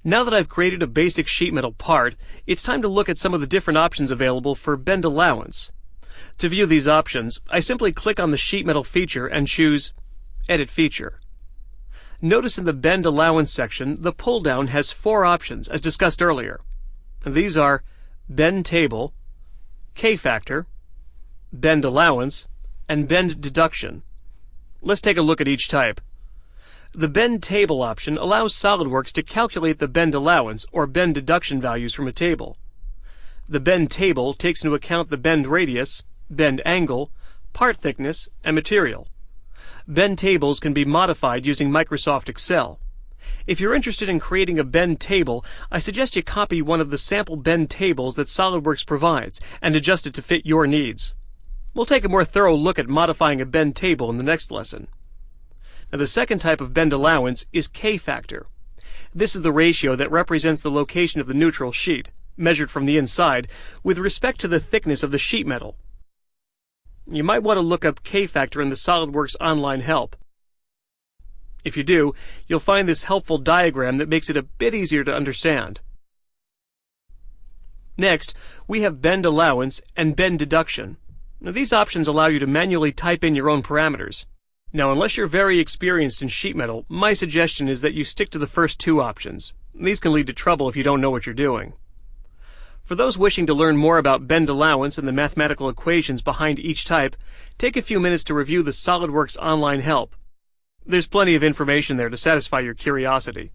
Now that I've created a basic sheet metal part, it's time to look at some of the different options available for bend allowance. To view these options, I simply click on the sheet metal feature and choose Edit Feature. Notice in the Bend Allowance section, the pull-down has 4 options, as discussed earlier. These are Bend Table, K-Factor, Bend Allowance, and Bend Deduction. Let's take a look at each type. The Bend Table option allows SOLIDWORKS to calculate the bend allowance or bend deduction values from a table. The Bend Table takes into account the bend radius, bend angle, part thickness, and material. Bend tables can be modified using Microsoft Excel. If you're interested in creating a bend table, I suggest you copy one of the sample bend tables that SOLIDWORKS provides and adjust it to fit your needs. We'll take a more thorough look at modifying a bend table in the next lesson. Now, the second type of bend allowance is K-factor. This is the ratio that represents the location of the neutral sheet, measured from the inside, with respect to the thickness of the sheet metal. You might want to look up K-factor in the SOLIDWORKS online help. If you do, you'll find this helpful diagram that makes it a bit easier to understand. Next, we have bend allowance and bend deduction. Now, these options allow you to manually type in your own parameters. Now, unless you're very experienced in sheet metal, my suggestion is that you stick to the first 2 options. These can lead to trouble if you don't know what you're doing. For those wishing to learn more about bend allowance and the mathematical equations behind each type, take a few minutes to review the SOLIDWORKS online help. There's plenty of information there to satisfy your curiosity.